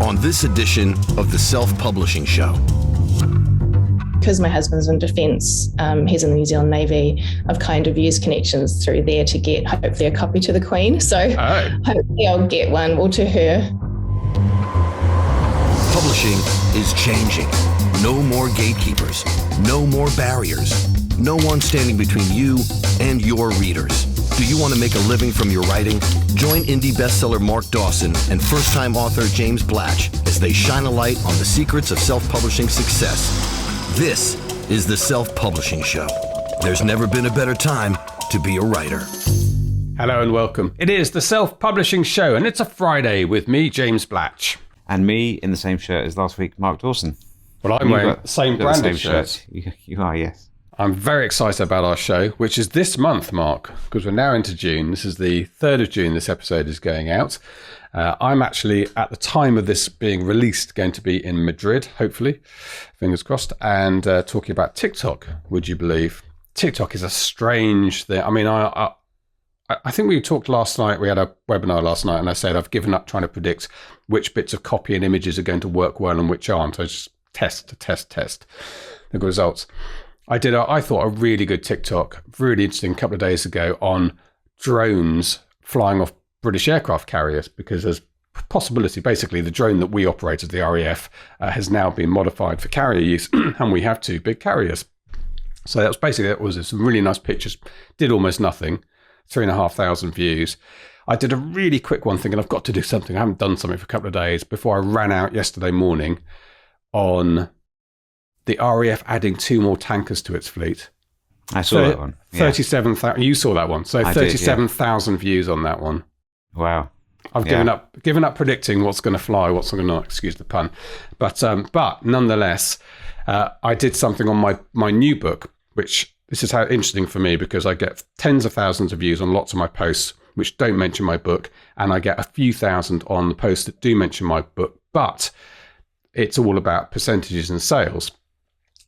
on this edition of the Self-Publishing Show. Because my husband's in defence, he's in the New Zealand Navy, I've kind of used connections through there to get hopefully a copy to the Queen. So hopefully I'll get one, or to her. Publishing is changing. No more gatekeepers, no more barriers, no one standing between you and your readers. Do you want to make a living from your writing? Join indie bestseller Mark Dawson and first-time author James Blatch as they shine a light on the secrets of self-publishing success. This is the Self-Publishing Show. There's never been a better time to be a writer. Hello and welcome. It is the Self-Publishing Show, and it's a Friday with me, James Blatch. And me in the same shirt as last week, Mark Dawson. Well, I'm wearing the same branded shirt. You are, yes. I'm very excited about our show, which is this month, Mark, because we're now into June. This is the 3rd of June this episode is going out. I'm actually, at the time of this being released, going to be in Madrid, hopefully, fingers crossed, and talking about TikTok, would you believe? TikTok is a strange thing. I mean, I think we talked last night, we had a webinar last night, and I said I've given up trying to predict which bits of copy and images are going to work well and which aren't. I just test the results. I thought a really good TikTok, really interesting, a couple of days ago on drones flying off British aircraft carriers, because there's possibility, basically the drone that we operate as the RAF has now been modified for carrier use, and we have 2 big carriers. So that was basically, it was some really nice pictures, did almost nothing, 3,500 views. I did a really quick one thinking I've got to do something. I haven't done something for a couple of days before I ran out yesterday morning on the RAF adding 2 more tankers to its fleet. I saw that one. Yeah. 37,000. You saw that one. So 37,000 views on that one. Wow. I've given up predicting what's going to fly, what's going to not, excuse the pun. But nonetheless, I did something on my new book, which this is how interesting for me, because I get tens of thousands of views on lots of my posts which don't mention my book, and I get a few thousand on the posts that do mention my book, but it's all about percentages and sales.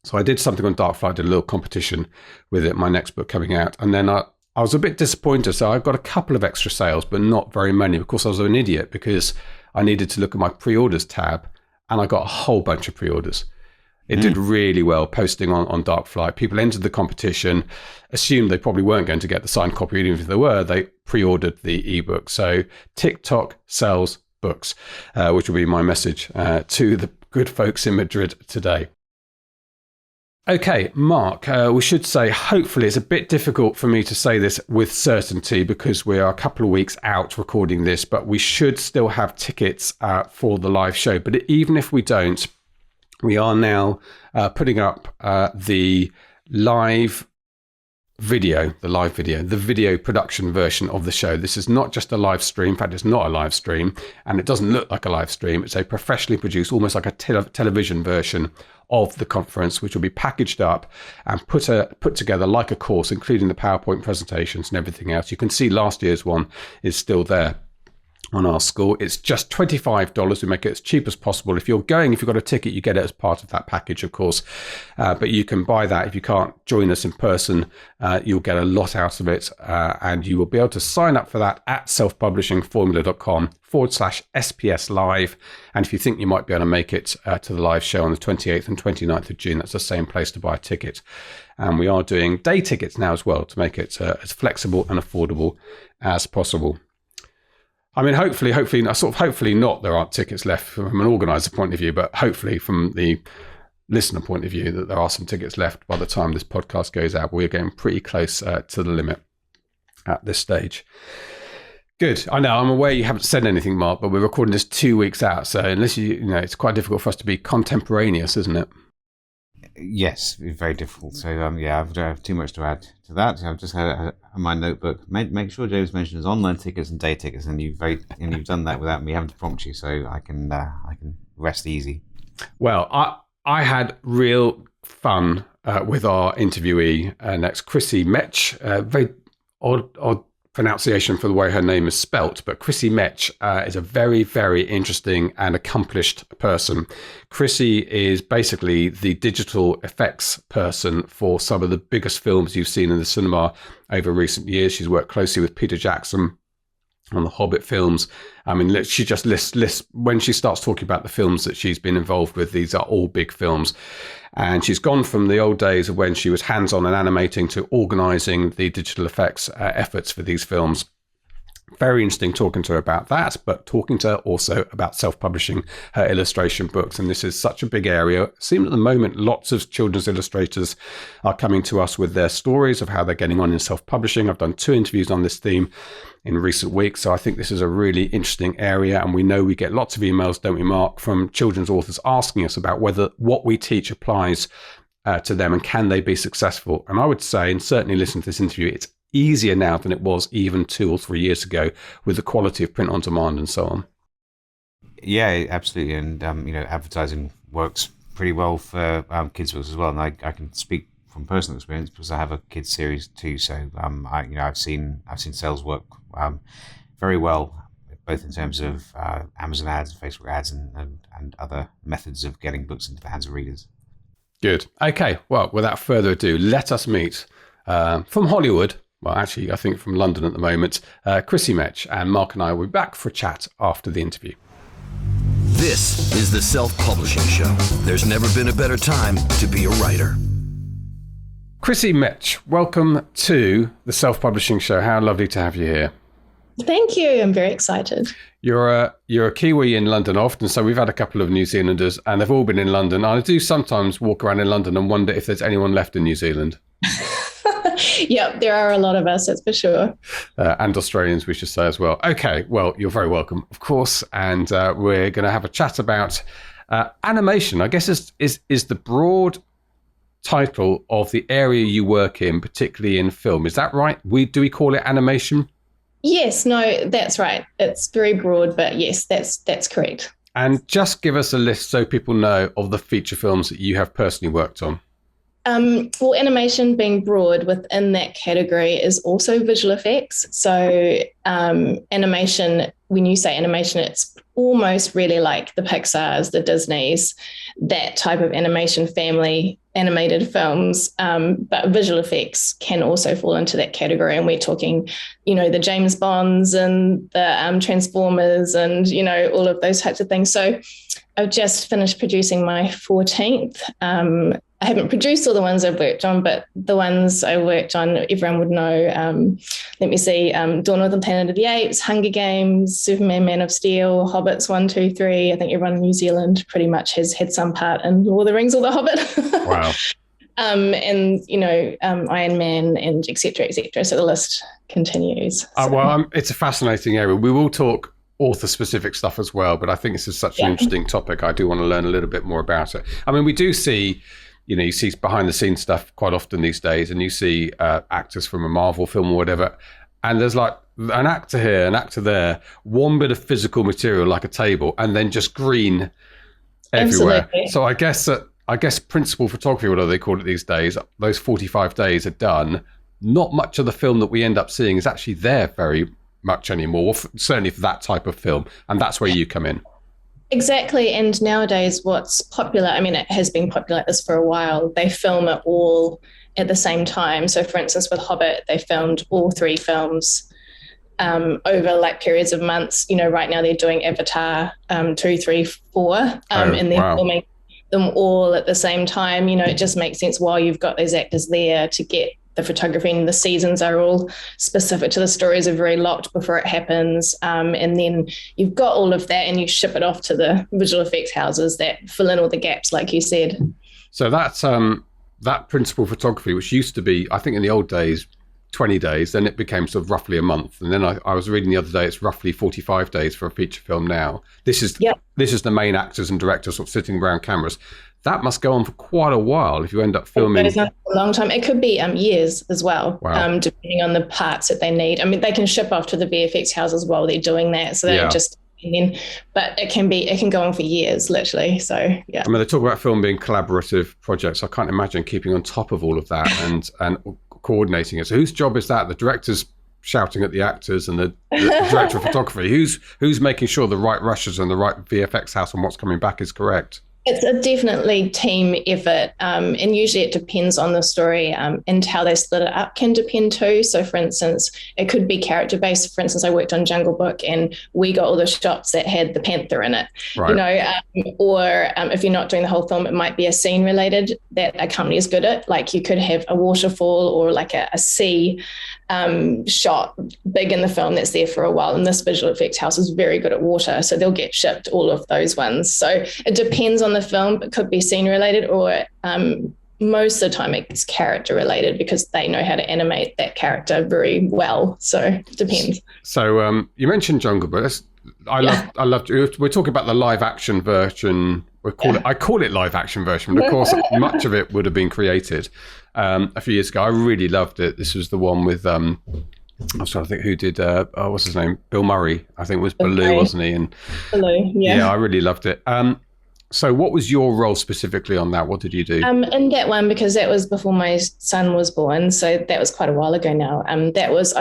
So I did something on Darkfly, did a little competition with it, my next book coming out. And then I was a bit disappointed. So I got a couple of extra sales, but not very many. Of course, I was an idiot because I needed to look at my pre-orders tab, and I got a whole bunch of pre-orders. It did really well posting on Darkfly. People entered the competition, assumed they probably weren't going to get the signed copy, even if they were. They pre-ordered the ebook. So TikTok sells books, which will be my message to the good folks in Madrid today. Okay, Mark, we should say, hopefully it's a bit difficult for me to say this with certainty because we are a couple of weeks out recording this, but we should still have tickets for the live show. But even if we don't, we are now putting up the video production version of the show. This is not just a live stream. In fact, it's not a live stream, and it doesn't look like a live stream. It's a professionally produced, almost like a television version of the conference, which will be packaged up and put together like a course, including the PowerPoint presentations and everything else. You can see last year's one is still there on our school. It's just $25. We make it as cheap as possible. If you've got a ticket, you get it as part of that package, of course. But you can buy that. If you can't join us in person, you'll get a lot out of it. And you will be able to sign up for that at selfpublishingformula.com/SPS live. And if you think you might be able to make it to the live show on the 28th and 29th of June, that's the same place to buy a ticket. And we are doing day tickets now as well to make it as flexible and affordable as possible. I mean, hopefully not, there aren't tickets left from an organizer point of view, but hopefully from the listener point of view that there are some tickets left by the time this podcast goes out. We're getting pretty close to the limit at this stage. Good. I know, I'm aware you haven't said anything, Mark, but we're recording this 2 weeks out. So unless you know, it's quite difficult for us to be contemporaneous, isn't it? Yes, it's very difficult. So, I don't have too much to add to that. I've just had my notebook. Make sure James mentions online tickets and day tickets, and you've done that without me having to prompt you, so I can rest easy. Well, I had real fun with our interviewee next, Chrissy Metge. Very odd pronunciation for the way her name is spelt, but Chrissy Metge is a very, very interesting and accomplished person. Chrissy is basically the digital effects person for some of the biggest films you've seen in the cinema over recent years. She's worked closely with Peter Jackson on the Hobbit films. I mean, she just lists when she starts talking about the films that she's been involved with. These are all big films. And she's gone from the old days of when she was hands-on and animating to organising the digital effects efforts for these films. Very interesting talking to her about that, but talking to her also about self-publishing her illustration books. And this is such a big area. It seems at the moment lots of children's illustrators are coming to us with their stories of how they're getting on in self-publishing. I've done 2 interviews on this theme in recent weeks, so I think this is a really interesting area. And we know we get lots of emails, don't we, Mark, from children's authors asking us about whether what we teach applies to them and can they be successful. And I would say, and certainly listen to this interview, it's easier now than it was even 2 or 3 years ago with the quality of print on demand and so on. Yeah, absolutely. And, advertising works pretty well for kids' books as well. And I can speak from personal experience because I have a kids series too. So, I've seen sales work very well, both in terms of Amazon ads, Facebook ads, and other methods of getting books into the hands of readers. Good. Okay. Well, without further ado, let us meet from Hollywood. Well, actually, I think from London at the moment, Chrissy Metge, and Mark and I will be back for a chat after the interview. This is the Self-Publishing Show. There's never been a better time to be a writer. Chrissy Metge, welcome to the Self-Publishing Show. How lovely to have you here. Thank you. I'm very excited. You're a Kiwi in London often, so we've had a couple of New Zealanders, and they've all been in London. I do sometimes walk around in London and wonder if there's anyone left in New Zealand. Yep, there are a lot of us, that's for sure. And Australians, we should say as well. Okay, well, you're very welcome, of course. And we're going to have a chat about animation. I guess is the broad title of the area you work in, particularly in film. Is that right? Do we call it animation? Yes, no, that's right. It's very broad, but yes, that's correct. And just give us a list so people know of the feature films that you have personally worked on. Well, animation being broad within that category is also visual effects. So animation, when you say animation, it's almost really like the Pixars, the Disneys, that type of animation family, animated films. But visual effects can also fall into that category. And we're talking, the James Bonds and the Transformers and, all of those types of things. So I've just finished producing my 14th. I haven't produced all the ones I've worked on, but the ones I worked on, everyone would know. Let me see, Dawn of the Planet of the Apes, Hunger Games, Superman, Man of Steel, Hobbits 1, 2, 3. I think everyone in New Zealand pretty much has had some part in Lord of the Rings or The Hobbit. Wow. Iron Man and et cetera, so the list continues. It's a fascinating area. We will talk author-specific stuff as well, but I think this is such an interesting topic. I do want to learn a little bit more about it. I mean, we do see, you see behind-the-scenes stuff quite often these days, and you see actors from a Marvel film or whatever, and there's like an actor here, an actor there, one bit of physical material like a table, and then just green everywhere. Absolutely. So I guess principal photography, whatever they call it these days, those 45 days are done. Not much of the film that we end up seeing is actually there very much anymore, certainly for that type of film, and that's where you come in. Exactly. And nowadays what's popular, I mean, it has been popular like this for a while, they film it all at the same time. So for instance, with Hobbit, they filmed all 3 films over like periods of months. Right now they're doing Avatar 2, 3, 4, and they're filming them all at the same time. It just makes sense while you've got those actors there to get the photography, and the seasons are all specific to the stories, are very locked before it happens. And then you've got all of that and you ship it off to the visual effects houses that fill in all the gaps, like you said. So that's that principal photography, which used to be, I think in the old days, 20 days, then it became sort of roughly a month. And then I was reading the other day, it's roughly 45 days for a feature film now. This is the main actors and directors sort of sitting around cameras. That must go on for quite a while if you end up filming. It's not a long time. It could be years as well, wow. Depending on the parts that they need. I mean, they can ship off to the VFX houses while they're doing that. So they just, but it can go on for years, literally. So, yeah. I mean, they talk about film being collaborative projects. I can't imagine keeping on top of all of that and coordinating it. So whose job is that? The director's shouting at the actors and the director of photography. Who's making sure the right rushes and the right VFX house and what's coming back is correct? It's a definitely team effort, and usually it depends on the story, and how they split it up can depend too. So, for instance, it could be character based. For instance, I worked on Jungle Book, and we got all the shots that had the panther in it. Right. You know, or if you're not doing the whole film, it might be a scene related that a company is good at. Like you could have a waterfall or like a sea shot big in the film that's there for a while, and this visual effects house is very good at water, so they'll get shipped all of those ones. So it depends on the film. It could be scene related, or most of the time it's character related, because they know how to animate that character very well. So it depends. So you mentioned Jungle Book. I loved. We're talking about the live action version. I call it live action version, but of course much of it would have been created a few years ago. I really loved it. This was the one with I was trying to think who did what's his name? Bill Murray, I think, was Baloo, wasn't he? And Baloo, yeah, I really loved it. So what was your role specifically on that? What did you do? In that one, because that was before my son was born, so that was quite a while ago now. I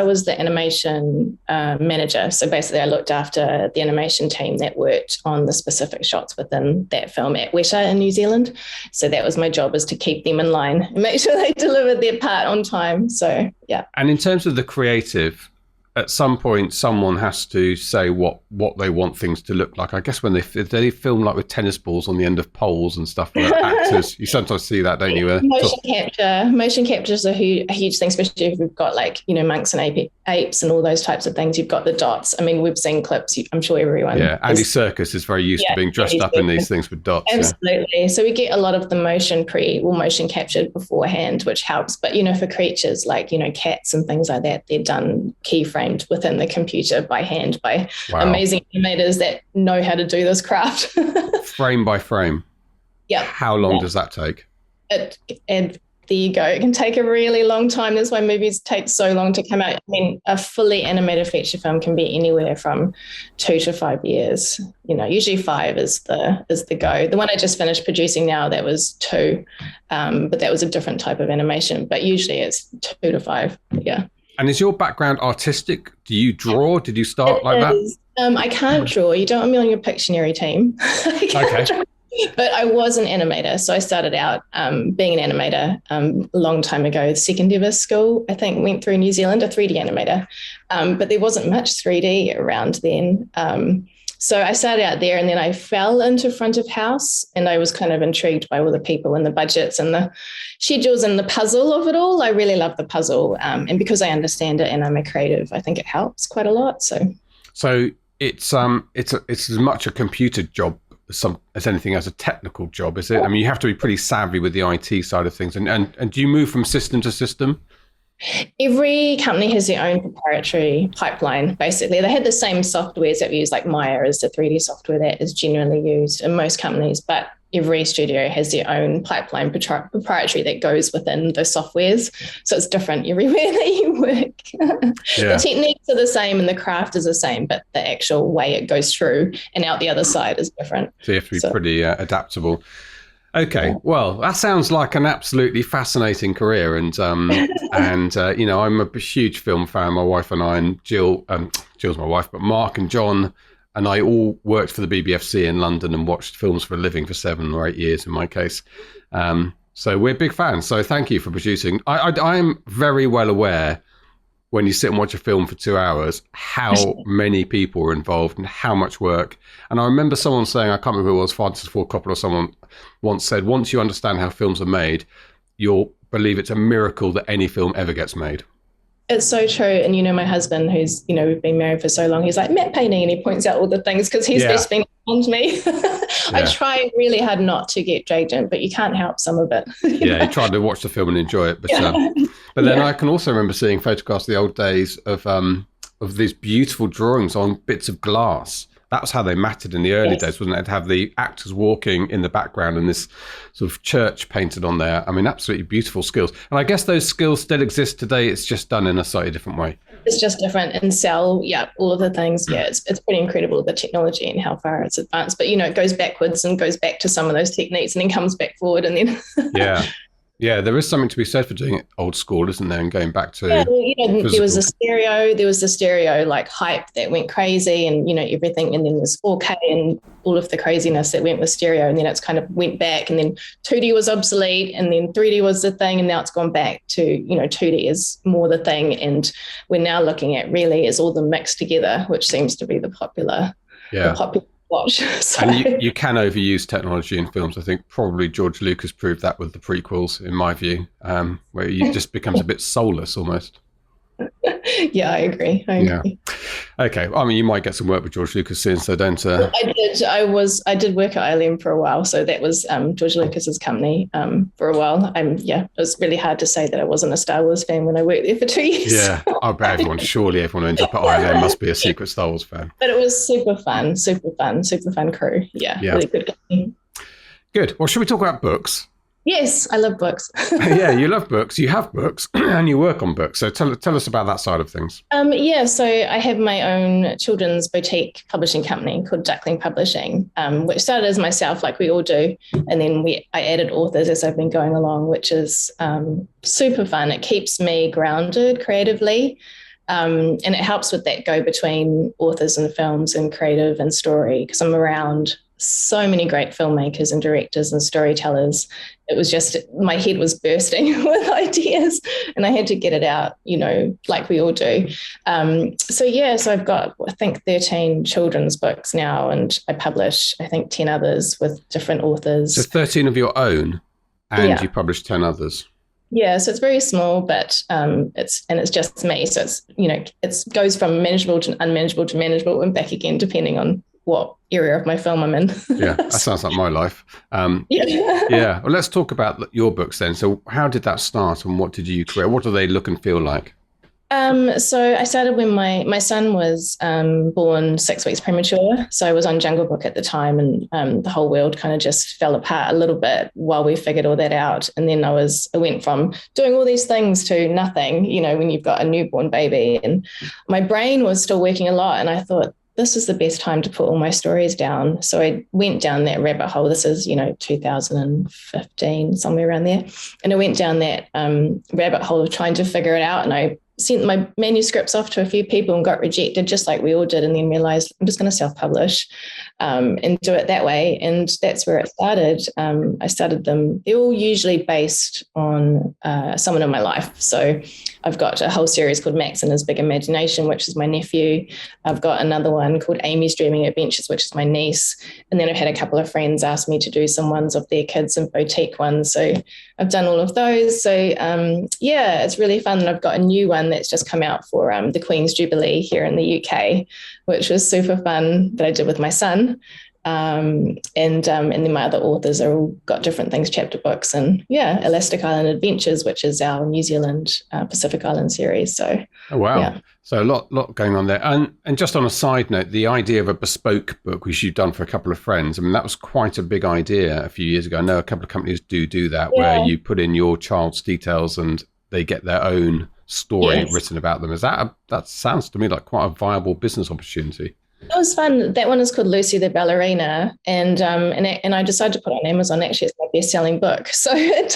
was the animation manager. So basically I looked after the animation team that worked on the specific shots within that film at Wetta in New Zealand. So that was my job, is to keep them in line and make sure they delivered their part on time. So yeah. And in terms of the creative, at some point, someone has to say what they want things to look like. I guess when they film like with tennis balls on the end of poles and stuff, like actors, you sometimes see that, don't you? Motion capture is a huge thing, especially if you've got like, you know, monks and apes and all those types of things. You've got the dots. I mean, we've seen clips. I'm sure everyone. Yeah, Andy Serkis is very used to being dressed up in these things with dots. Absolutely. Yeah. So we get a lot of the motion captured beforehand, which helps. But, you know, for creatures like, you know, cats and things like that, they're done keyframed within the computer by hand by amazing animators that know how to do this craft. Frame by frame. Yeah. How long does that take? And there you go. It can take a really long time. That's why movies take so long to come out. I mean, a fully animated feature film can be anywhere from 2 to 5 years. You know, usually 5 is the go. The one I just finished producing now, that was 2, but that was a different type of animation. But usually it's 2 to 5. Yeah. And is your background artistic? Do you draw? Did you start like that? I can't draw. You don't want me on your Pictionary team. Okay. But I was an animator. So I started out being an animator a long time ago. Second ever school, I think, went through New Zealand, a 3D animator. But there wasn't much 3D around then. So I started out there, and then I fell into front of house, and I was kind of intrigued by all the people and the budgets and the schedules and the puzzle of it all. I really love the puzzle. And because I understand it and I'm a creative, I think it helps quite a lot. So it's as much a computer job as anything as a technical job, is it? I mean, you have to be pretty savvy with the IT side of things. And do you move from system to system? Every company has their own proprietary pipeline, basically. They had the same softwares that we use, like Maya is the 3D software that is generally used in most companies, but every studio has their own pipeline proprietary that goes within those softwares. So it's different everywhere that you work. The techniques are the same and the craft is the same, but the actual way it goes through and out the other side is different. So you have to be pretty adaptable. Okay, well, that sounds like an absolutely fascinating career, and you know, I'm a huge film fan. My wife and I, and Jill's my wife, but Mark and John and I all worked for the BBFC in London and watched films for a living for 7 or 8 years in my case. So we're big fans. So thank you for producing. I am very well aware, when you sit and watch a film for 2 hours, how many people are involved and how much work. And I remember someone saying, I can't remember who it was, Francis Ford Coppola or someone once said, once you understand how films are made, you'll believe it's a miracle that any film ever gets made. It's so true. And, you know, my husband, who's, you know, we've been married for so long, he's like, matte painting, and he points out all the things because he's best been around me. I try really hard not to get dragged in, but you can't help some of it. You try to watch the film and enjoy it. But then I can also remember seeing photographs of the old days of these beautiful drawings on bits of glass. That was how they mattered in the early days, wasn't it? To have the actors walking in the background and this sort of church painted on there. I mean, absolutely beautiful skills. And I guess those skills still exist today. It's just done in a slightly different way. It's just different. And all of the things. Yeah, it's pretty incredible, the technology and how far it's advanced. But, you know, it goes backwards and goes back to some of those techniques and then comes back forward and then... Yeah, there is something to be said for doing it old school, isn't there? And going back to there was the stereo like hype that went crazy, and everything, and then there's 4K and all of the craziness that went with stereo, and then it's kind of went back, and then 2D was obsolete, and then 3D was the thing, and now it's gone back to 2D is more the thing, and we're now looking at really is all the mixed together, which seems to be the popular watch. So. And you can overuse technology in films. I think probably George Lucas proved that with the prequels, in my view, where it just becomes a bit soulless almost. Yeah, I agree. Okay. I mean, you might get some work with George Lucas soon, so don't. I did. I did work at ILM for a while, so that was George Lucas's company for a while. It was really hard to say that I wasn't a Star Wars fan when I worked there for 2 years. Yeah, I bet surely everyone who ends up at ILM must be a secret Star Wars fan. But it was super fun crew. Yeah. Really good company. Good. Well, should we talk about books? Yes, I love books. Yeah, you love books, you have books, and you work on books. So tell us about that side of things. So I have my own children's boutique publishing company called Duckling Publishing, which started as myself, like we all do. And then I added authors as I've been going along, which is super fun. It keeps me grounded creatively. And it helps with that go between authors and films and creative and story, because I'm around so many great filmmakers and directors and storytellers. It was just, my head was bursting with ideas, and I had to get it out, like we all do. So I've got, I think, 13 children's books now, and I publish, I think, 10 others with different authors. So 13 of your own, and you publish 10 others. Yeah, so it's very small, but it's just me. So it's, it goes from manageable to unmanageable to manageable and back again, depending on what area of my film I'm in. Yeah, that sounds like my life. Yeah. Well, let's talk about your books then. So how did that start, and what did you create? What do they look and feel like? So I started when my son was born 6 weeks premature. So I was on Jungle Book at the time, and the whole world kind of just fell apart a little bit while we figured all that out. And then I went from doing all these things to nothing, when you've got a newborn baby. And my brain was still working a lot, and I thought, this is the best time to put all my stories down. So I went down that rabbit hole. This is, 2015, somewhere around there. And I went down that rabbit hole of trying to figure it out. And I sent my manuscripts off to a few people and got rejected, just like we all did, and then realized I'm just going to self-publish and do it that way. And that's where it started. I started them. They're all usually based on someone in my life. So I've got a whole series called Max and His Big Imagination, which is my nephew. I've got another one called Amy's Dreaming Adventures, which is my niece. And then I've had a couple of friends ask me to do some ones of their kids and boutique ones. So I've done all of those. So it's really fun. And I've got a new one that's just come out for the Queen's Jubilee here in the UK, which was super fun, that I did with my son. And then my other authors are all got different things, chapter books, and Elastic Island Adventures, which is our New Zealand Pacific Island series. So so a lot going on there. And just on a side note, the idea of a bespoke book, which you've done for a couple of friends, I mean, that was quite a big idea a few years ago. I know a couple of companies do that, where you put in your child's details and they get their own story written about them. That sounds to me like quite a viable business opportunity. It was fun. That one is called Lucy the Ballerina, and I decided to put it on Amazon. Actually, it's my best-selling book, so it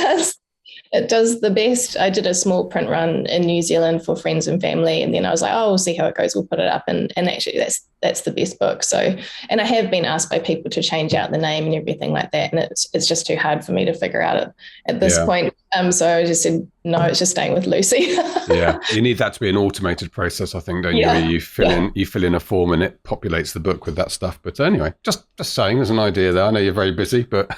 does the best. I did a small print run in New Zealand for friends and family, and then I was like, we'll see how it goes. We'll put it up, and actually, that's the best book. So, and I have been asked by people to change out the name and everything like that, and it's just too hard for me to figure out at this point. So I just said, no, it's just staying with Lucy. Yeah, you need that to be an automated process, I think, don't you? You fill in a form and it populates the book with that stuff. But anyway, just saying, there's an idea there. I know you're very busy, but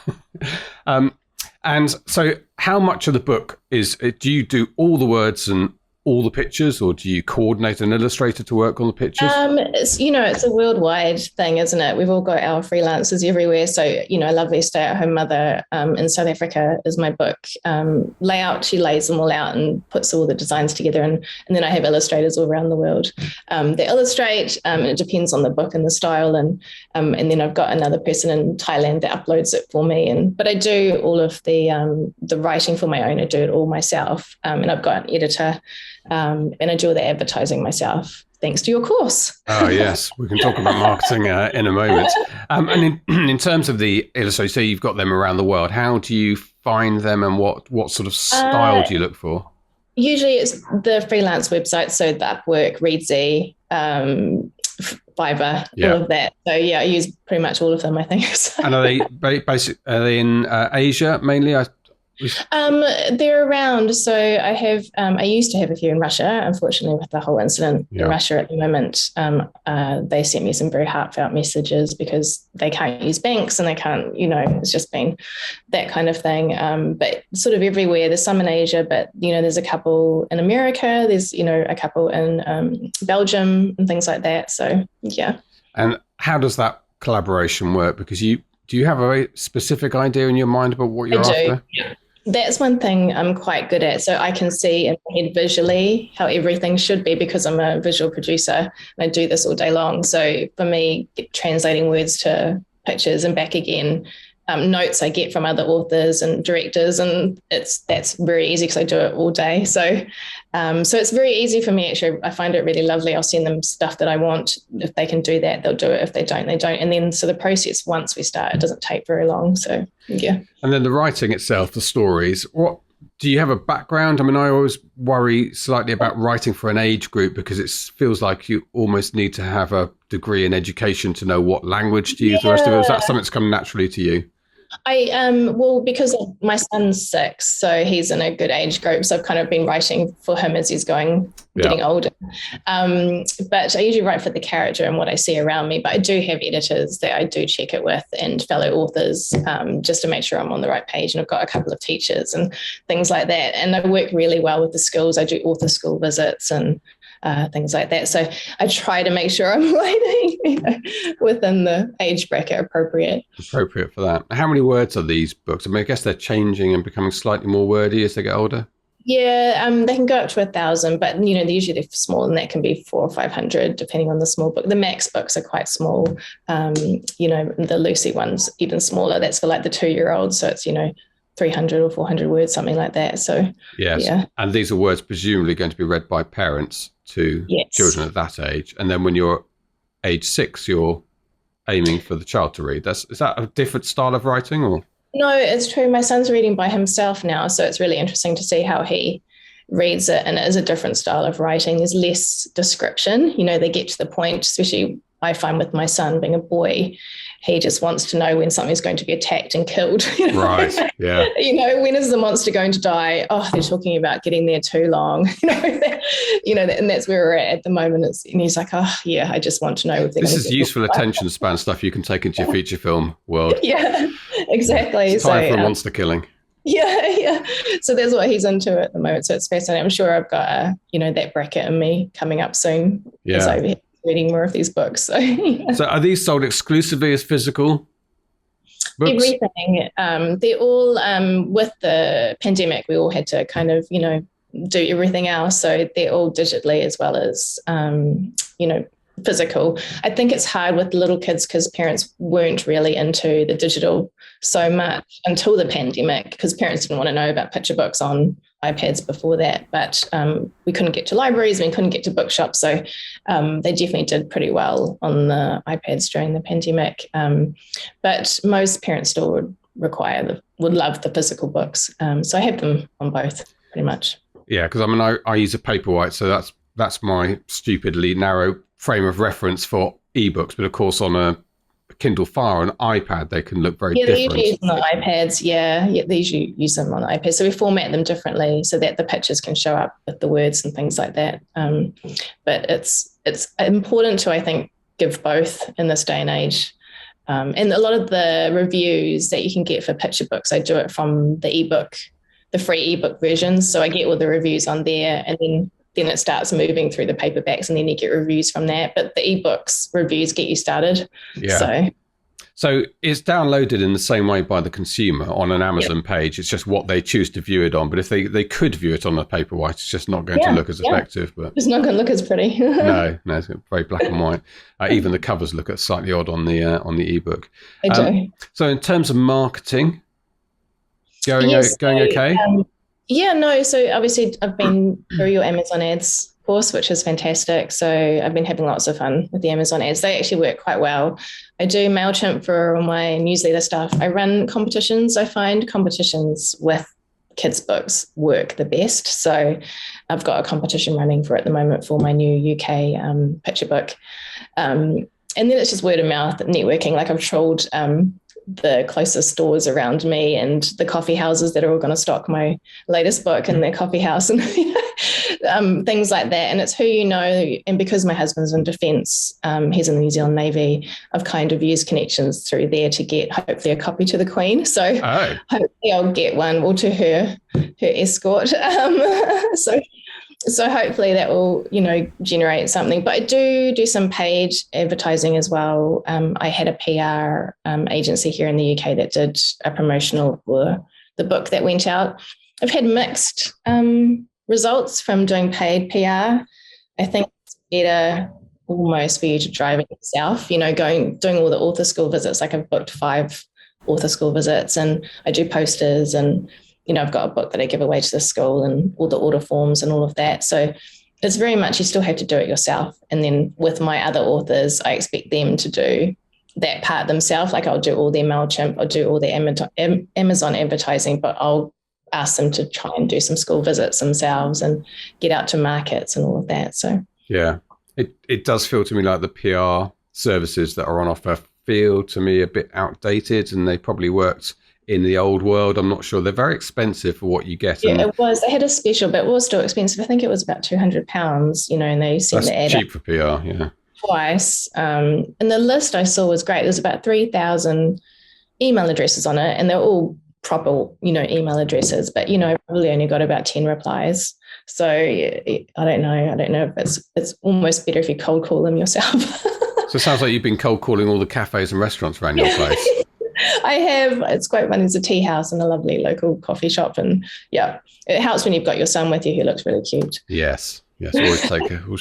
and so how much of the book do you do all the words and all the pictures, or do you coordinate an illustrator to work on the pictures? It's a worldwide thing, isn't it? We've all got our freelancers everywhere. So, a lovely stay-at-home mother in South Africa is my book layout. She lays them all out and puts all the designs together. And then I have illustrators all around the world. They illustrate, and it depends on the book and the style. And then I've got another person in Thailand that uploads it for me. But I do all of the writing for my own. I do it all myself. And I've got an editor. And I do all the advertising myself, thanks to your course. Oh, yes. We can talk about marketing in a moment. And in terms of the illustrators, so you've got them around the world. How do you find them, and what sort of style do you look for? Usually it's the freelance website, so the Upwork, Readsy, Fiverr, all of that. So yeah, I use pretty much all of them, I think. And are they in Asia mainly? They're around. So I used to have a few in Russia. Unfortunately, with the whole incident in Russia at the moment, they sent me some very heartfelt messages because they can't use banks and they can't, it's just been that kind of thing. But sort of everywhere. There's some in Asia, but, there's a couple in America. There's, a couple in Belgium and things like that. So, yeah. And how does that collaboration work? Because do you have a very specific idea in your mind about what you're after? Yeah. That's one thing I'm quite good at. So I can see in my head visually how everything should be because I'm a visual producer and I do this all day long. So for me, translating words to pictures and back again, notes I get from other authors and directors, and that's very easy because I do it all day. So it's very easy for me, actually. I find it really lovely. I'll send them stuff that I want. If they can do that, they'll do it. If they don't, they don't. And then so the process, once we start, it doesn't take very long. So yeah. And then the writing itself, the stories, what do you have a background? I mean, I always worry slightly about writing for an age group because it feels like you almost need to have a degree in education to know what language to use. The rest of it, is that something that's come naturally to you? Because my son's 6, so he's in a good age group. So I've kind of been writing for him as he's getting older. But I usually write for the character and what I see around me. But I do have editors that I do check it with and fellow authors just to make sure I'm on the right page. And I've got a couple of teachers and things like that. And I work really well with the schools. I do author school visits and things like that. So I try to make sure I'm writing within the age bracket appropriate for that. How many words are these books? I mean, I guess they're changing and becoming slightly more wordy as they get older. Yeah, they can go up to 1,000, but they're usually small, and that can be 400 or 500 depending on the small book. The Max books are quite small. The Lucy one's even smaller. That's for like the 2-year-olds, so it's 300 or 400 words, something like that. So yes, yeah. And these are words presumably going to be read by parents to children at that age. And then when you're age 6, you're aiming for the child to read. Is that a different style of writing, or? No, it's true. My son's reading by himself now, so it's really interesting to see how he reads it. And it is a different style of writing. There's less description. They get to the point, especially I find with my son being a boy, he just wants to know when something's going to be attacked and killed. Right, yeah. When is the monster going to die? Oh, they're talking about getting there too long. And that's where we're at the moment. And he's like, oh, yeah, I just want to know. If this is useful attention span stuff you can take into your feature film world. Yeah, exactly. It's time for monster killing. Yeah. So that's what he's into at the moment. So it's fascinating. I'm sure I've got that bracket in me coming up soon. Yeah. Reading more of these books. So are these sold exclusively as physical books? Everything. They're all, with the pandemic, we all had to kind of, do everything else. So they're all digitally as well as, physical. I think it's hard with little kids because parents weren't really into the digital so much until the pandemic, because parents didn't want to know about picture books on iPads before that. But we couldn't get to libraries, we couldn't get to bookshops. So they definitely did pretty well on the iPads during the pandemic. But most parents still would love the physical books. So I have them on both pretty much. Yeah, because I use a Paperwhite, so that's my stupidly narrow frame of reference for ebooks. But of course, on a Kindle Fire or an iPad, they can look very different. Yeah, they usually use them on iPads. Yeah, they usually use them on iPads. So we format them differently so that the pictures can show up with the words and things like that. But it's important to, I think, give both in this day and age. And a lot of the reviews that you can get for picture books, I do it from the ebook, the free ebook versions. So I get all the reviews on there, and then it starts moving through the paperbacks, and then you get reviews from that. But the ebooks reviews get you started. Yeah. So it's downloaded in the same way by the consumer on an Amazon page. It's just what they choose to view it on. But if they could view it on a Paperwhite, it's just not going to look as effective. But it's not going to look as pretty. no, it's very black and white. Even the covers look slightly odd on the ebook. They do. So in terms of marketing, going okay? Yeah, no. So obviously I've been through your Amazon ads course, which is fantastic. So I've been having lots of fun with the Amazon ads. They actually work quite well. I do MailChimp for all my newsletter stuff. I run competitions. I find competitions with kids' books work the best. So I've got a competition running for at the moment for my new UK picture book. And then it's just word of mouth networking. Like I've trolled the closest stores around me and the coffee houses that are all going to stock my latest book in their coffee house and things like that. And it's who you know. And because my husband's in defence, he's in the New Zealand Navy, I've kind of used connections through there to get hopefully a copy to the Queen. So hopefully I'll get one, or to her escort. So hopefully that will, generate something. But I do some paid advertising as well. I had a PR agency here in the UK that did a promotional for the book that went out. I've had mixed results from doing paid PR. I think it's better almost for you to drive it yourself, doing all the author school visits. Like I've booked 5 author school visits, and I do posters, and I've got a book that I give away to the school and all the order forms and all of that. So it's very much, you still have to do it yourself. And then with my other authors, I expect them to do that part themselves. Like I'll do all their MailChimp, I'll do all their Amazon advertising, but I'll ask them to try and do some school visits themselves and get out to markets and all of that. So yeah, it does feel to me like the PR services that are on offer feel to me a bit outdated, and they probably worked in the old world. I'm not sure. They're very expensive for what you get. Yeah, it was. They had a special, but it was still expensive. I think it was about £200, and they sent the ad cheap for PR, yeah. Twice. And the list I saw was great. There's about 3,000 email addresses on it, and they're all proper, email addresses, but, I probably only got about 10 replies. So I don't know. I don't know if it's almost better if you cold call them yourself. So it sounds like you've been cold calling all the cafes and restaurants around your place. I have. It's quite fun. There's a tea house and a lovely local coffee shop. And yeah, it helps when you've got your son with you who looks really cute. Yes. Always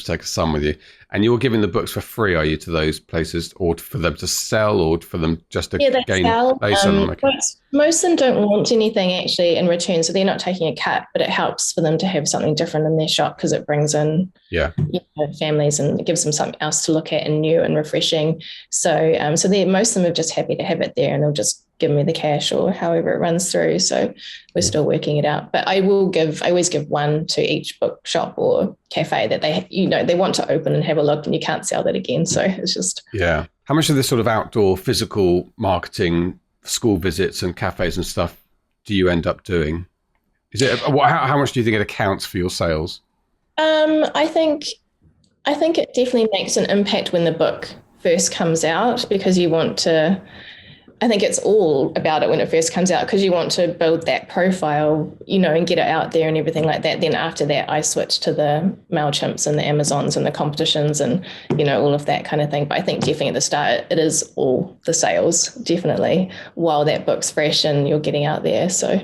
take a son with you. And you're giving the books for free, are you, to those places, or for them to sell, or for them just to gain? They sell them. Okay. Most of them don't want anything actually in return, so they're not taking a cut, but it helps for them to have something different in their shop because it brings in families, and it gives them something else to look at and new and refreshing. So most of them are just happy to have it there, and they'll just give me the cash or however it runs through. So we're still working it out. But I always give one to each bookshop or cafe that they want to open and have a look, and you can't sell that again. So it's just... Yeah. How much of this sort of outdoor physical marketing, school visits and cafes and stuff do you end up doing? Is it how much do you think it accounts for your sales? I think it definitely makes an impact when the book first comes out, because you want to... I think it's all about it when it first comes out, because you want to build that profile, and get it out there and everything like that. Then after that, I switch to the MailChimps and the Amazons and the competitions and, all of that kind of thing. But I think definitely at the start, it is all the sales, definitely, while that book's fresh and you're getting out there. So,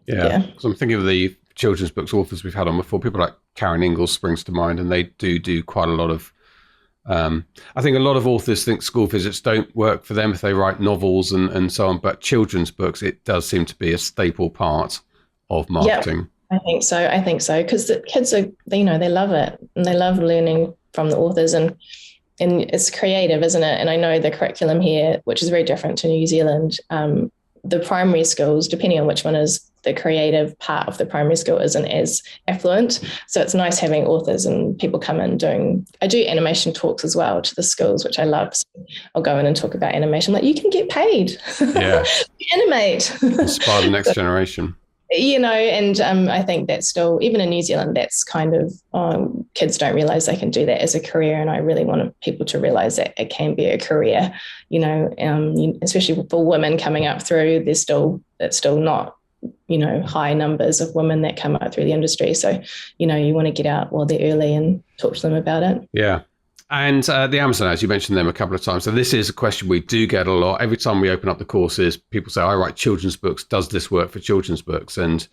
yeah. So I'm thinking of the children's books authors we've had on before. People like Karen Ingalls springs to mind, and they do quite a lot of... I think a lot of authors think school visits don't work for them if they write novels and so on, but children's books, it does seem to be a staple part of marketing. Yeah, I think so, because the kids are, they love it, and they love learning from the authors, and it's creative, isn't it? And I know the curriculum here, which is very different to New Zealand, the primary schools, depending on which one is the creative part of the primary school, isn't as affluent. So it's nice having authors and people come in I do animation talks as well to the schools, which I love. So I'll go in and talk about animation. Like, you can get paid. Yeah. Animate. Inspire the next generation. And I think that's still, even in New Zealand, that's kind of, kids don't realize they can do that as a career. And I really want people to realize that it can be a career, especially for women coming up through, it's still not, high numbers of women that come up through the industry. So, you want to get out while they're early and talk to them about it. Yeah. And the Amazon ads, you mentioned them a couple of times. So this is a question we do get a lot. Every time we open up the courses, people say, I write children's books. Does this work for children's books? And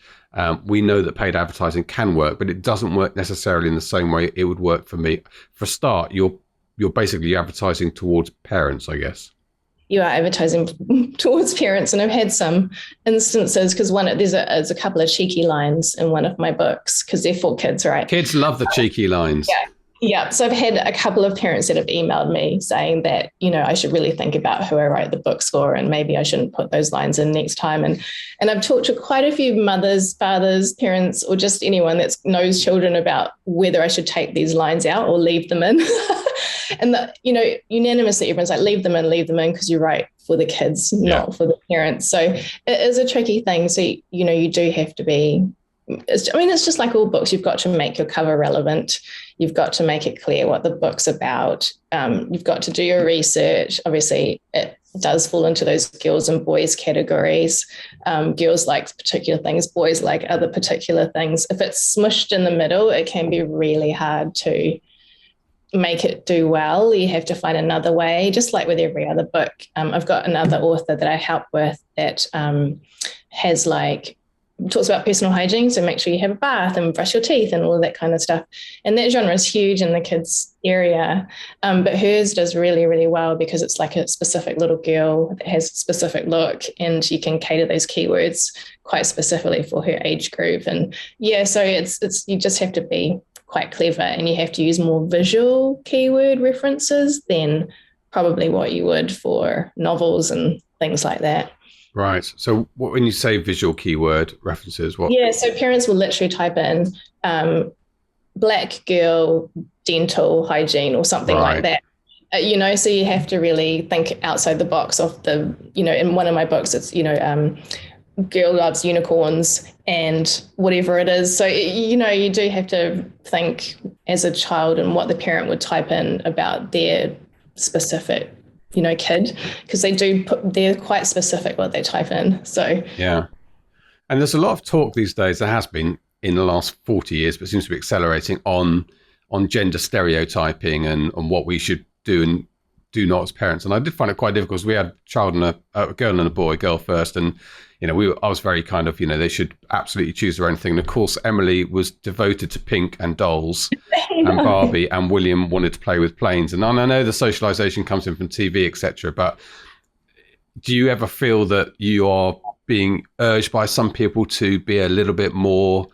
we know that paid advertising can work, but it doesn't work necessarily in the same way it would work for me. For a start, you're basically advertising towards parents, I guess. you are advertising towards parents. And I've had some instances because there's a couple of cheeky lines in one of my books because they're for kids, right? Kids love the cheeky lines. Yeah. So I've had a couple of parents that have emailed me saying that, I should really think about who I write the books for, and maybe I shouldn't put those lines in next time. And I've talked to quite a few mothers, fathers, parents, or just anyone that knows children about whether I should take these lines out or leave them in. And unanimously, everyone's like, leave them in because you write for the kids, not for the parents. So it is a tricky thing. So, you do have to be, it's just like all books. You've got to make your cover relevant. You've got to make it clear what the book's about. You've got to do your research. Obviously, it does fall into those girls and boys categories. Girls like particular things, boys like other particular things. If it's smushed in the middle, it can be really hard to make it do well. You have to find another way, just like with every other book. I've got another author that I help with that has talks about personal hygiene, so make sure you have a bath and brush your teeth and all of that kind of stuff. And that genre is huge in the kids area, but hers does really, really well because it's like a specific little girl that has a specific look, and you can cater those keywords quite specifically for her age group. And so it's you just have to be quite clever, and you have to use more visual keyword references than probably what you would for novels and things like that. Right. So when you say visual keyword references, what? Yeah, so parents will literally type in black girl dental hygiene or something like that. So you have to really think outside the box of the, in one of my books, it's, girl loves unicorns and whatever it is. So, you do have to think as a child and what the parent would type in about their specific kid, because they're quite specific what they type in. So yeah, and there's a lot of talk these days. There has been in the last 40 years, but seems to be accelerating on gender stereotyping and what we should do and do not as parents. And I did find it quite difficult because we had a child and a girl and a boy, girl first, and I was very kind of, they should absolutely choose their own thing. And of course, Emily was devoted to pink and dolls and Barbie, and William wanted to play with planes. And I know the socialization comes in from TV, etc. But do you ever feel that you are being urged by some people to be a little bit more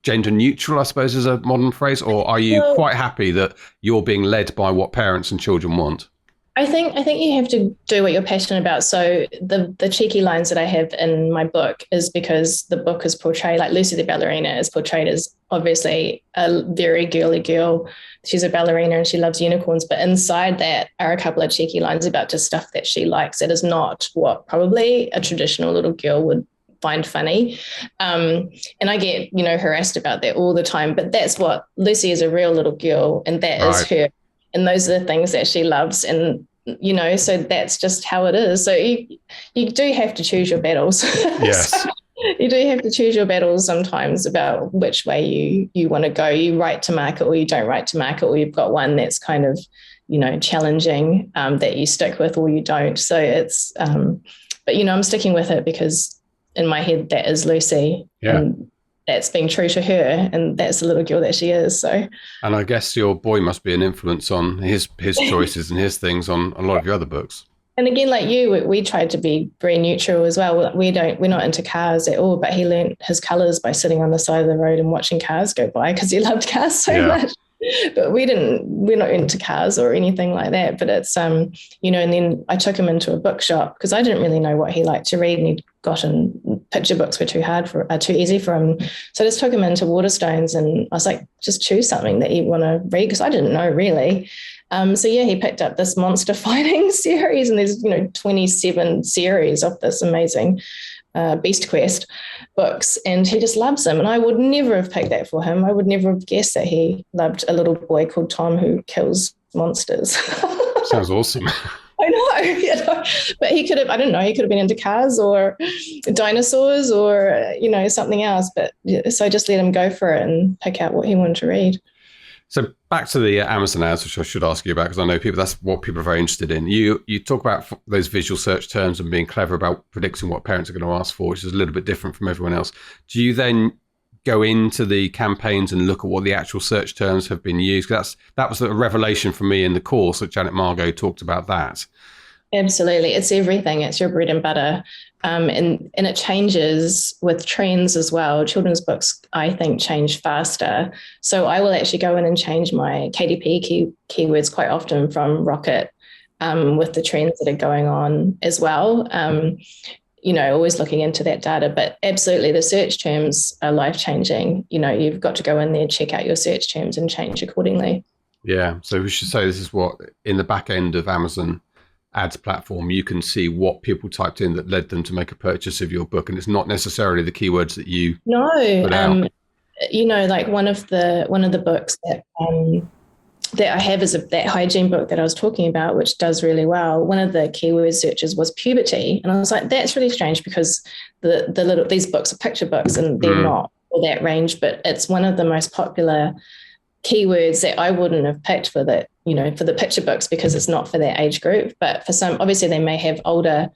gender neutral, I suppose is a modern phrase, or are you quite happy that you're being led by what parents and children want? I think you have to do what you're passionate about. So the cheeky lines that I have in my book is because the book is portrayed, like Lucy the ballerina is portrayed as obviously a very girly girl. She's a ballerina and she loves unicorns, but inside that are a couple of cheeky lines about just stuff that she likes that is not what probably a traditional little girl would find funny. And I get, harassed about that all the time, but that's what Lucy is, a real little girl, and that is her. And those are the things that she loves. And, so that's just how it is. So you do have to choose your battles. Yes. You do have to choose your battles sometimes about which way you want to go. You write to market or you don't write to market, or you've got one that's kind of, challenging that you stick with or you don't. So it's, but, I'm sticking with it because in my head, that is Lucy. Yeah. And that's being true to her, and that's the little girl that she is. So, and I guess your boy must be an influence on his choices and his things on a lot of your other books. And again, like you, we tried to be very neutral as well. We're not into cars at all, but he learned his colours by sitting on the side of the road and watching cars go by because he loved cars so much. But we're not into cars or anything like that. But it's, and then I took him into a bookshop because I didn't really know what he liked to read, and he'd gotten picture books were too easy for him. So I just took him into Waterstones, and I was like, just choose something that you want to read, because I didn't know really. So he picked up this monster fighting series, and there's 27 series of this amazing Beast Quest books, and he just loves them. And I would never have picked that for him. I would never have guessed that he loved a little boy called Tom who kills monsters. Sounds awesome. I know, but he could have, I don't know, he could have been into cars or dinosaurs or, something else. But so I just let him go for it and pick out what he wanted to read. So back to the Amazon ads, which I should ask you about, because I know that's what people are very interested in. You talk about those visual search terms and being clever about predicting what parents are going to ask for, which is a little bit different from everyone else. Do you then go into the campaigns and look at what the actual search terms have been used? Because that was a revelation for me in the course that Janet Margot talked about that. Absolutely. It's everything. It's your bread and butter. And it changes with trends as well. Children's books, I think, change faster. So I will actually go in and change my KDP keywords quite often from Rocket with the trends that are going on as well. Always looking into that data. But absolutely, the search terms are life-changing. You've got to go in there, check out your search terms and change accordingly. Yeah. So we should say this is what, in the back end of Amazon ads platform, you can see what people typed in that led them to make a purchase of your book, and it's not necessarily the keywords that you put out. Like one of the books that I have is that hygiene book that I was talking about, which does really well. One of the keyword searches was puberty, and I was like, that's really strange because these books are picture books and they're not all that range, but it's one of the most popular keywords that I wouldn't have picked for the picture books because it's not for their age group. But for some, obviously they may have other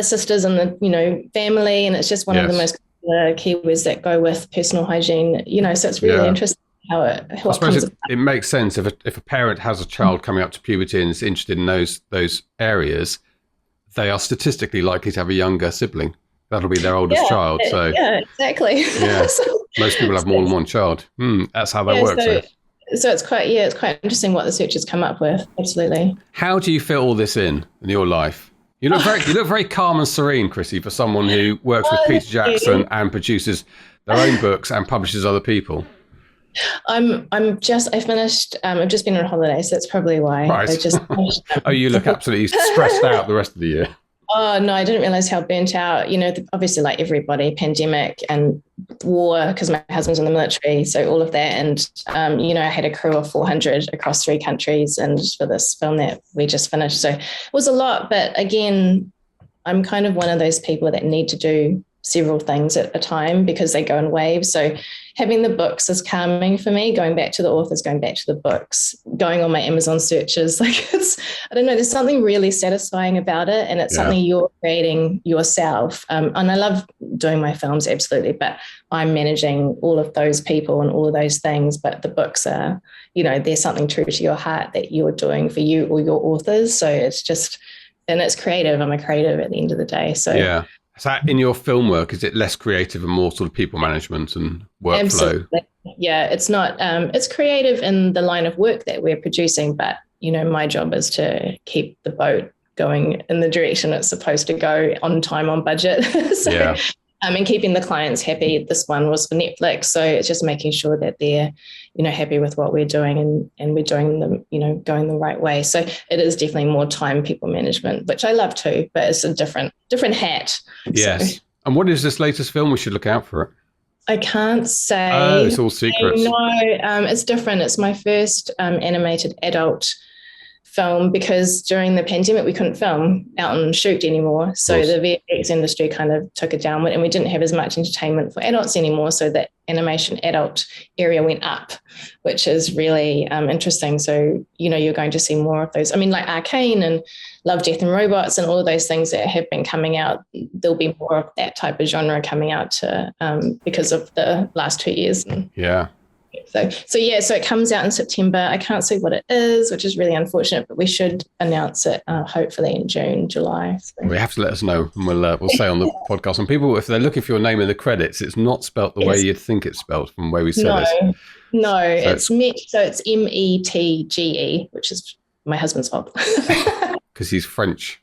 sisters in the, family, and it's just one of the most popular keywords that go with personal hygiene, so it's really interesting how it I suppose it makes sense if a parent has a child coming up to puberty and is interested in those areas, they are statistically likely to have a younger sibling. That'll be their oldest child. So yeah, exactly. Yeah. Most people have more than one child. That's how that works. So it's quite interesting what the searchers come up with. Absolutely. How do you fit all this in your life? You look very calm and serene, Chrissy, for someone who works with Peter Jackson and produces their own books and publishes other people. I finished. I've just been on holiday, so that's probably why. Right. I just finished, Oh, you look absolutely stressed out the rest of the year. Oh, no, I didn't realize how burnt out, obviously like everybody, pandemic and war, because my husband's in the military. So all of that. And, I had a crew of 400 across 3 countries and for this film that we just finished. So it was a lot. But again, I'm kind of one of those people that need to do several things at a time because they go in waves. So having the books is calming for me, going back to the authors, going back to the books, going on my Amazon searches. Like I don't know, there's something really satisfying about it. And it's something you're creating yourself. And I love doing my films, absolutely. But I'm managing all of those people and all of those things. But the books are, there's something true to your heart that you're doing for you or your authors. So it's just, and it's creative. I'm a creative at the end of the day. So yeah. So in your film work, is it less creative and more sort of people management and workflow? Absolutely. Yeah, it's not, it's creative in the line of work that we're producing, but, my job is to keep the boat going in the direction it's supposed to go on time, on budget. And keeping the clients happy. This one was for Netflix. So it's just making sure that they're, happy with what we're doing and we're doing them, going the right way. So it is definitely more time people management, which I love too, but it's a different hat. Yes. So, and what is this latest film? We should look out for it. I can't say. Oh, it's all secrets. No, it's different. It's my first animated adult film because during the pandemic we couldn't film out and shoot anymore. So the VFX industry kind of took it downward and we didn't have as much entertainment for adults anymore. So that animation adult area went up, which is really interesting. So, you're going to see more of those. I mean, like Arcane and Love, Death and Robots and all of those things that have been coming out, there'll be more of that type of genre coming out because of the last 2 years. Yeah. So it comes out in September. I can't say what it is, which is really unfortunate, but we should announce it hopefully in June, July. So. We have to let us know, and we'll say on the podcast. And people, if they're looking for your name in the credits, it's not spelt the way you'd think it's spelt from the way we said it. No, it's Metge, so it's Metge, which is my husband's fault. Because he's French.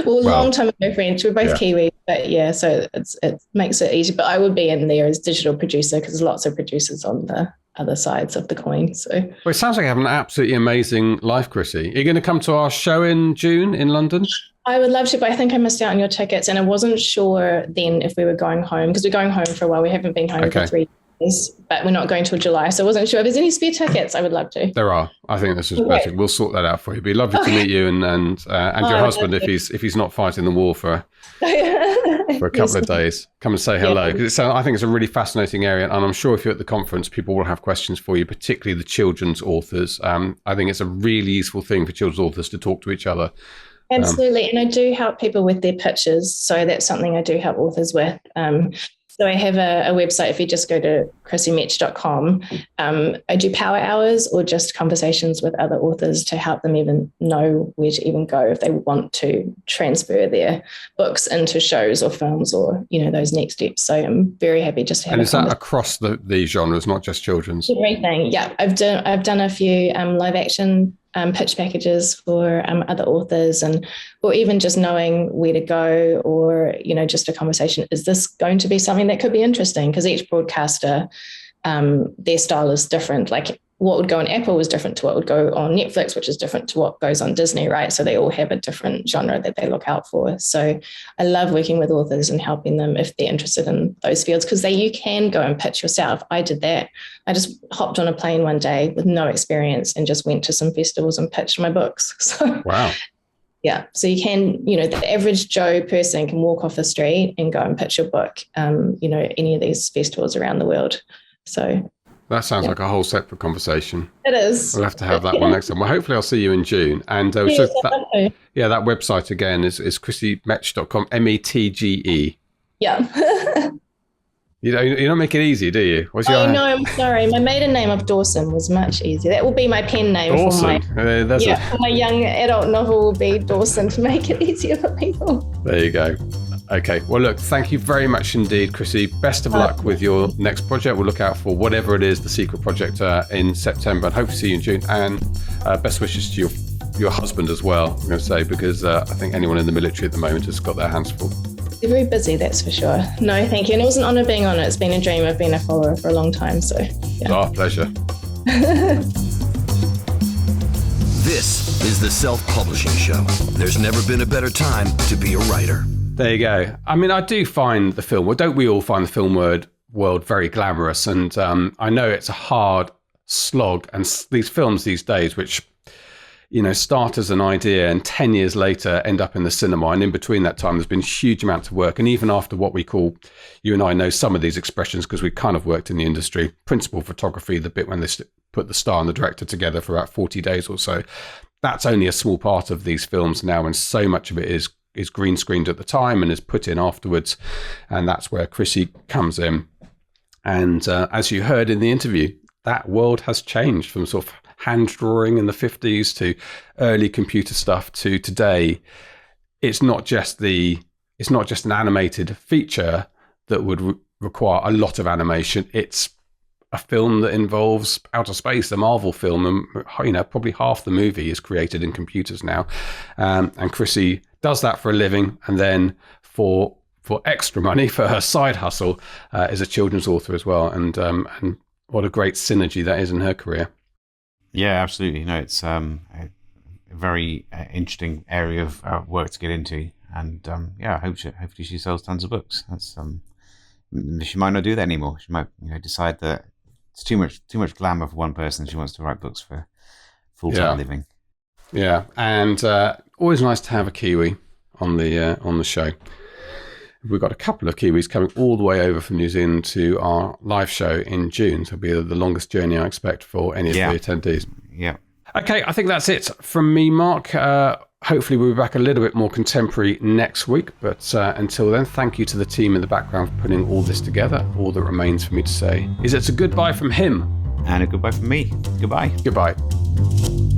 Well, long time ago French. We're both Kiwi, but so it makes it easy. But I would be in there as digital producer because there's lots of producers on the other sides of the coin. So, well, it sounds like you have an absolutely amazing life, Chrissy. Are you going to come to our show in June in London? I would love to, but I think I missed out on your tickets, and I wasn't sure then if we were going home because we're going home for a while. We haven't been home for 3 years. But we're not going till July, so I wasn't sure if there's any spare tickets. I would love to. There are. I think this is perfect. We'll sort that out for you. It'd be lovely to meet you and your husband if he's not fighting the war for a couple of days. Come and say hello because I think it's a really fascinating area, and I'm sure if you're at the conference, people will have questions for you, particularly the children's authors. I think it's a really useful thing for children's authors to talk to each other. Absolutely, and I do help people with their pitches, so that's something I do help authors with. So I have a website. If you just go to chrissymetge.com, I do power hours or just conversations with other authors to help them even know where to even go if they want to transfer their books into shows or films or, those next steps. So I'm very happy just to have. And is that across the genres, not just children's? Everything. Yeah. I've done a few live action pitch packages for other authors, or even just knowing where to go, or just a conversation. Is this going to be something that could be interesting? Because each broadcaster, their style is different. Like what would go on Apple is different to what would go on Netflix, which is different to what goes on Disney, right? So they all have a different genre that they look out for. So I love working with authors and helping them if they're interested in those fields, because you can go and pitch yourself. I did that. I just hopped on a plane one day with no experience and just went to some festivals and pitched my books. So wow. Yeah. So you can, the average Joe person can walk off the street and go and pitch your book, any of these festivals around the world. So that sounds like a whole separate conversation. It is. We'll have to have that one next time. Well, hopefully I'll see you in June. And that website again is chrissymetge.com, METGE. Yeah. You don't make it easy, do you? No, I'm sorry. My maiden name of Dawson was much easier. That will be my pen name. Dawson. For my young adult novel will be Dawson, to make it easier for people. There you go. Okay. Well, look, thank you very much indeed, Chrissy. Best of luck with your next project. We'll look out for whatever it is, the secret project in September, and hope to see you in June. And best wishes to your husband as well, I'm going to say, because I think anyone in the military at the moment has got their hands full. They're very busy, that's for sure. No, thank you. And it was an honour being on it. It's been a dream. I've been a follower for a long time. So, yeah. Our pleasure. This is the Self-Publishing Show. There's never been a better time to be a writer. There you go. I mean, I do find the film, well, don't we all find the film world very glamorous? And I know it's a hard slog. And these films these days, which, start as an idea and 10 years later end up in the cinema. And in between that time, there's been huge amounts of work. And even after what we call, you and I know some of these expressions because we've kind of worked in the industry, principal photography, the bit when they put the star and the director together for about 40 days or so. That's only a small part of these films now. And so much of it is green screened at the time and is put in afterwards. And that's where Chrissy comes in. And as you heard in the interview, that world has changed from sort of hand drawing in the 50s to early computer stuff to today. It's not just an animated feature that would require a lot of animation. It's a film that involves outer space, a Marvel film, and probably half the movie is created in computers now. And Chrissy does that for a living, and then for extra money for her side hustle is a children's author as well. And what a great synergy that is in her career. Yeah, absolutely. No, it's a very interesting area of work to get into, and hopefully she sells tons of books. That's she might not do that anymore. She might decide that it's too much glamour for one person. She wants to write books for full-time living. Yeah, and always nice to have a Kiwi on the show. We've got a couple of Kiwis coming all the way over from New Zealand to our live show in June. So it'll be the longest journey I expect for any of the attendees. Yeah. Okay, I think that's it from me, Mark. Hopefully we'll be back a little bit more contemporary next week. But until then, thank you to the team in the background for putting all this together. All that remains for me to say is it's a goodbye from him. And a goodbye from me. Goodbye. Goodbye.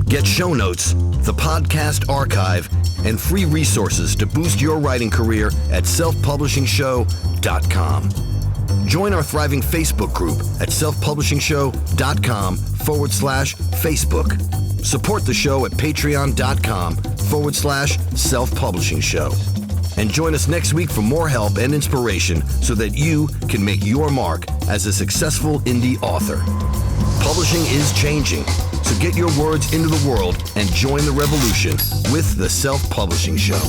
Get show notes, the podcast archive, and free resources to boost your writing career at selfpublishingshow.com. Join our thriving Facebook group at selfpublishingshow.com/Facebook. Support the show at patreon.com/selfpublishing show. And join us next week for more help and inspiration so that you can make your mark as a successful indie author. Publishing is changing, so get your words into the world and join the revolution with the Self-Publishing Show.